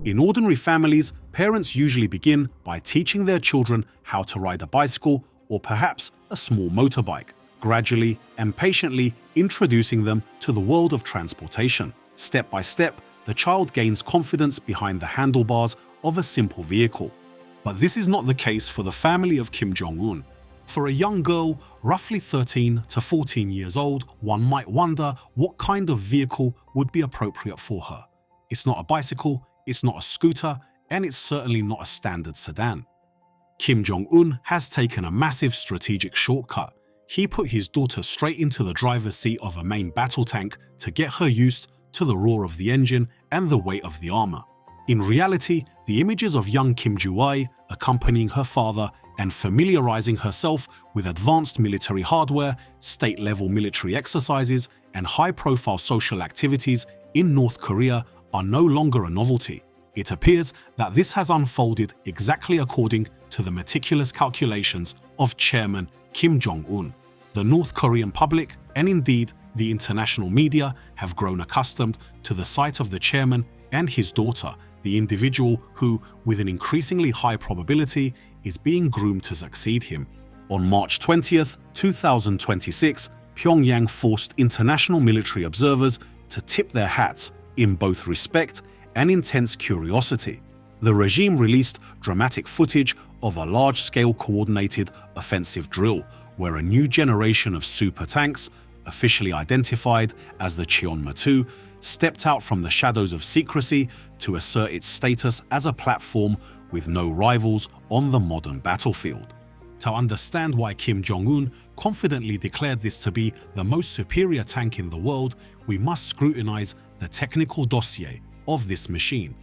In ordinary families, parents usually begin by teaching their children how to ride a bicycle or perhaps a small motorbike, gradually and patiently introducing them to the world of transportation. Step by step, the child gains confidence behind the handlebars of a simple vehicle. But this is not the case for the family of Kim Jong Un. For a young girl, roughly 13 to 14 years old, one might wonder what kind of vehicle would be appropriate for her. It's not a bicycle, it's not a scooter, and it's certainly not a standard sedan. Kim Jong Un has taken a massive strategic shortcut. He put his daughter straight into the driver's seat of a main battle tank to get her used to the roar of the engine and the weight of the armor. In reality, the images of young Kim Ju-ae accompanying her father and familiarizing herself with advanced military hardware, state-level military exercises, and high-profile social activities in North Korea are no longer a novelty. It appears that this has unfolded exactly according to the meticulous calculations of Chairman Kim Jong Un. The North Korean public, and indeed the international media, have grown accustomed to the sight of the chairman and his daughter, the individual who, with an increasingly high probability, is being groomed to succeed him. On March 20th, 2026, Pyongyang forced international military observers to tip their hats in both respect and intense curiosity. The regime released dramatic footage of a large-scale coordinated offensive drill where a new generation of super tanks, officially identified as the Cheonma-2, stepped out from the shadows of secrecy to assert its status as a platform with no rivals on the modern battlefield. To understand why Kim Jong Un confidently declared this to be the most superior tank in the world, we must scrutinize the technical dossier of this machine.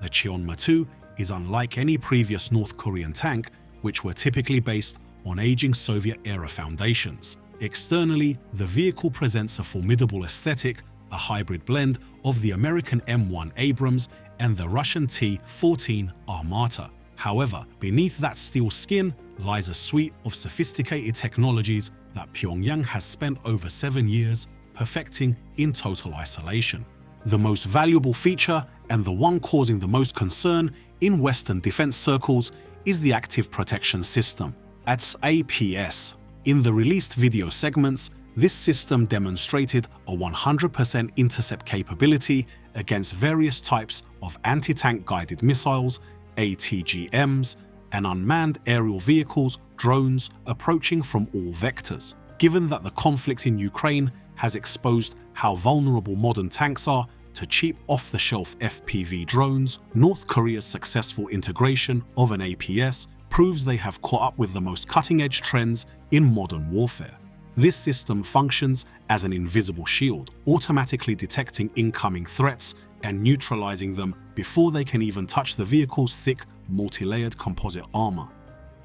The Cheonma-2 is unlike any previous North Korean tank, which were typically based on aging Soviet-era foundations. Externally, the vehicle presents a formidable aesthetic, a hybrid blend of the American M1 Abrams and the Russian T-14 Armata. However, beneath that steel skin lies a suite of sophisticated technologies that Pyongyang has spent over 7 years perfecting in total isolation. The most valuable feature, and the one causing the most concern in Western defense circles, is the Active Protection System, APS. In the released video segments, this system demonstrated a 100% intercept capability against various types of anti-tank guided missiles, ATGMs, and unmanned aerial vehicles, drones, approaching from all vectors. Given that the conflict in Ukraine has exposed how vulnerable modern tanks are to cheap off-the-shelf FPV drones, North Korea's successful integration of an APS proves they have caught up with the most cutting-edge trends in modern warfare. This system functions as an invisible shield, automatically detecting incoming threats and neutralizing them before they can even touch the vehicle's thick, multi-layered composite armor.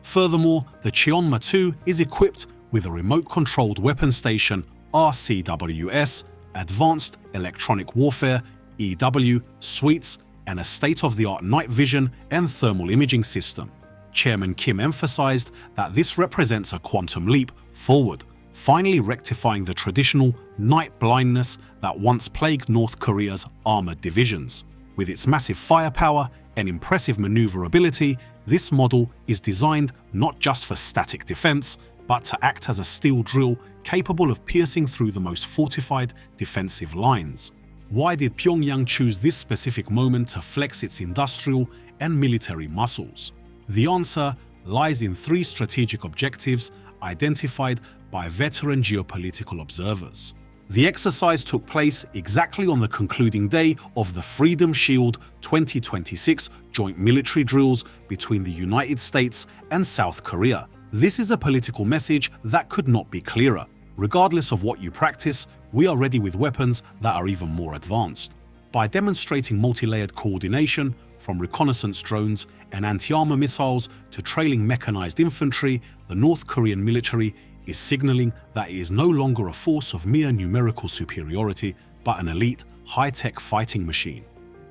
Furthermore, the Cheonma-2 is equipped with a remote-controlled weapon station RCWS, Advanced Electronic Warfare EW suites, and a state-of-the-art night vision and thermal imaging system. Chairman Kim emphasized that this represents a quantum leap forward, finally rectifying the traditional night blindness that once plagued North Korea's armored divisions. With its massive firepower and impressive maneuverability, this model is designed not just for static defense, but to act as a steel drill capable of piercing through the most fortified defensive lines. Why did Pyongyang choose this specific moment to flex its industrial and military muscles? The answer lies in 3 strategic objectives identified by veteran geopolitical observers. The exercise took place exactly on the concluding day of the Freedom Shield 2026 joint military drills between the United States and South Korea. This is a political message that could not be clearer. Regardless of what you practice, we are ready with weapons that are even more advanced. By demonstrating multi-layered coordination, from reconnaissance drones and anti-armor missiles to trailing mechanized infantry, the North Korean military is signaling that it is no longer a force of mere numerical superiority, but an elite, high-tech fighting machine.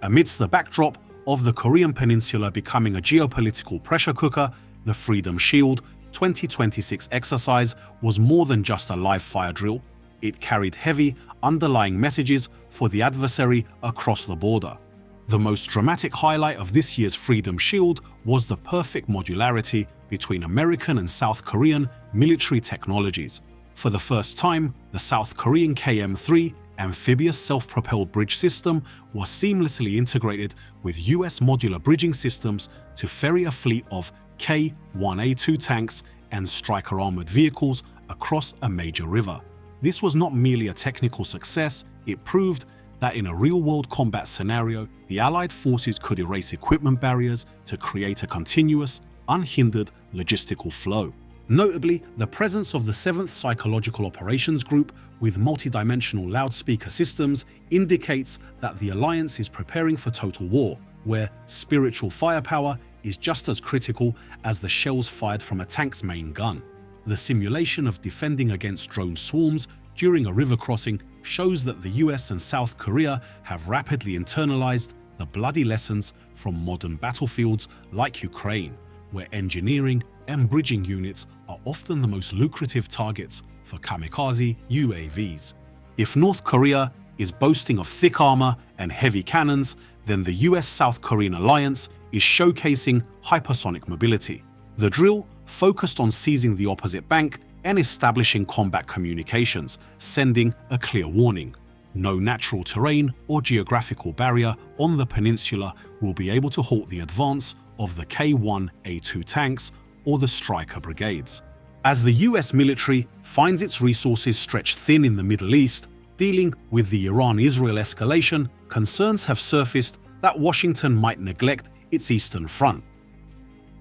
Amidst the backdrop of the Korean Peninsula becoming a geopolitical pressure cooker, the Freedom Shield 2026 exercise was more than just a live fire drill. It carried heavy, underlying messages for the adversary across the border. The most dramatic highlight of this year's Freedom Shield was the perfect modularity between American and South Korean military technologies. For the first time, the South Korean KM-3 amphibious self-propelled bridge system was seamlessly integrated with US modular bridging systems to ferry a fleet of K-1A2 tanks and Stryker armored vehicles across a major river. This was not merely a technical success, it proved that in a real-world combat scenario, the Allied forces could erase equipment barriers to create a continuous, unhindered logistical flow. Notably, the presence of the 7th Psychological Operations Group with multidimensional loudspeaker systems indicates that the alliance is preparing for total war, where spiritual firepower is just as critical as the shells fired from a tank's main gun. The simulation of defending against drone swarms during a river crossing shows that the US and South Korea have rapidly internalized the bloody lessons from modern battlefields like Ukraine, where engineering and bridging units are often the most lucrative targets for kamikaze UAVs. If North Korea is boasting of thick armor and heavy cannons, then the US-South Korean alliance is showcasing hypersonic mobility. The drill focused on seizing the opposite bank and establishing combat communications, sending a clear warning. No natural terrain or geographical barrier on the peninsula will be able to halt the advance of the K-1A2 tanks or the Stryker brigades. As the US military finds its resources stretched thin in the Middle East, dealing with the Iran-Israel escalation, concerns have surfaced that Washington might neglect its Eastern Front.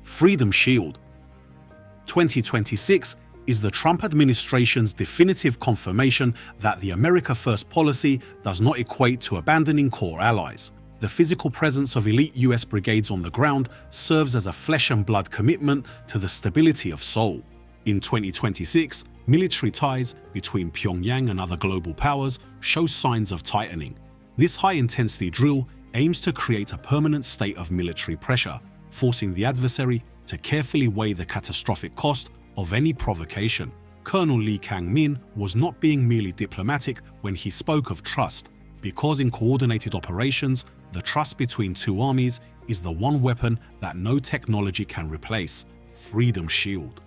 Freedom Shield. 2026 is the Trump administration's definitive confirmation that the America First policy does not equate to abandoning core allies. The physical presence of elite US brigades on the ground serves as a flesh and blood commitment to the stability of Seoul. In 2026, military ties between Pyongyang and other global powers show signs of tightening. This high-intensity drill aims to create a permanent state of military pressure, forcing the adversary to carefully weigh the catastrophic cost of any provocation. Colonel Lee Kang-min was not being merely diplomatic when he spoke of trust, because in coordinated operations, the trust between two armies is the one weapon that no technology can replace: Freedom Shield.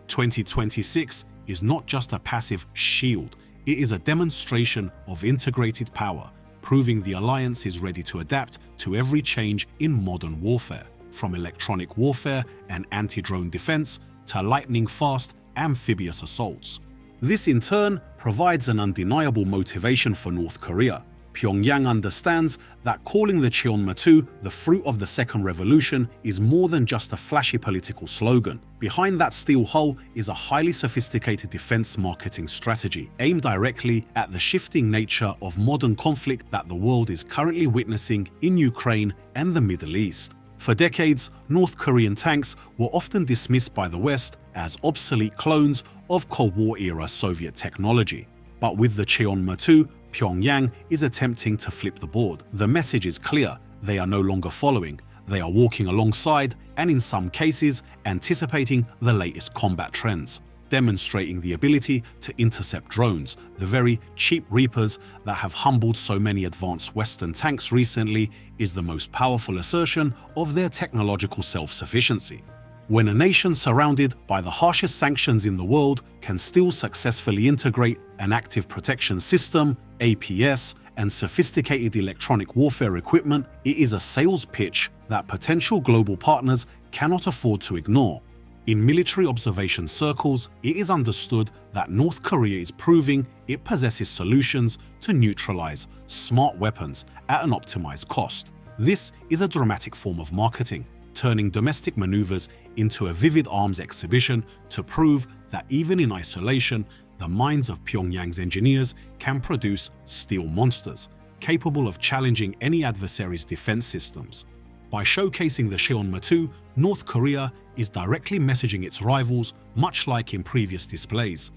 2026 is not just a passive shield, it is a demonstration of integrated power, proving the alliance is ready to adapt to every change in modern warfare, from electronic warfare and anti-drone defense to lightning-fast amphibious assaults. This in turn provides an undeniable motivation for North Korea. Pyongyang understands that calling the Cheonma-2 the fruit of the Second Revolution is more than just a flashy political slogan. Behind that steel hull is a highly sophisticated defense marketing strategy aimed directly at the shifting nature of modern conflict that the world is currently witnessing in Ukraine and the Middle East. For decades, North Korean tanks were often dismissed by the West as obsolete clones of Cold War-era Soviet technology. But with the Cheonma-2, Pyongyang is attempting to flip the board. The message is clear: they are no longer following, they are walking alongside and in some cases anticipating the latest combat trends, demonstrating the ability to intercept drones, the very cheap Reapers that have humbled so many advanced Western tanks recently, is the most powerful assertion of their technological self-sufficiency. When a nation surrounded by the harshest sanctions in the world can still successfully integrate an active protection system, APS, and sophisticated electronic warfare equipment, it is a sales pitch that potential global partners cannot afford to ignore. In military observation circles, it is understood that North Korea is proving it possesses solutions to neutralize smart weapons at an optimized cost. This is a dramatic form of marketing, turning domestic maneuvers into a vivid arms exhibition to prove that even in isolation, the minds of Pyongyang's engineers can produce steel monsters, capable of challenging any adversary's defense systems. By showcasing the Cheonma-2, North Korea is directly messaging its rivals, much like in previous displays.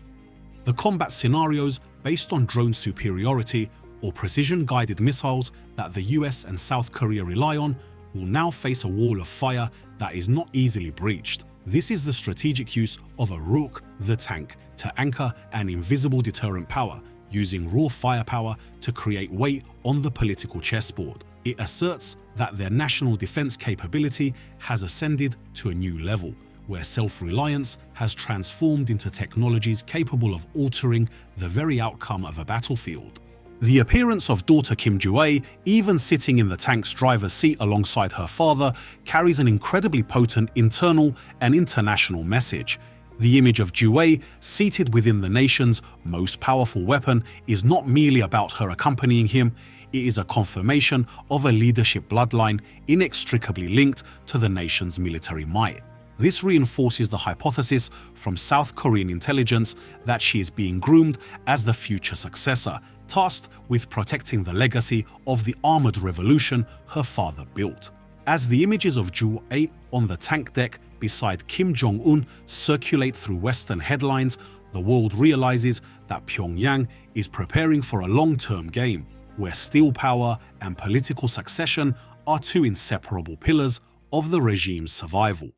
The combat scenarios based on drone superiority or precision-guided missiles that the US and South Korea rely on will now face a wall of fire that is not easily breached. This is the strategic use of a Rook, the tank, to anchor an invisible deterrent power, using raw firepower to create weight on the political chessboard. It asserts that their national defense capability has ascended to a new level, where self-reliance has transformed into technologies capable of altering the very outcome of a battlefield. The appearance of daughter Kim Jong-un, even sitting in the tank's driver's seat alongside her father, carries an incredibly potent internal and international message. The image of Jong-un seated within the nation's most powerful weapon is not merely about her accompanying him, it is a confirmation of a leadership bloodline inextricably linked to the nation's military might. This reinforces the hypothesis from South Korean intelligence that she is being groomed as the future successor, tasked with protecting the legacy of the armored revolution her father built. As the images of Jong-un on the tank deck beside Kim Jong Un circulate through Western headlines, the world realizes that Pyongyang is preparing for a long-term game, where steel power and political succession are two inseparable pillars of the regime's survival.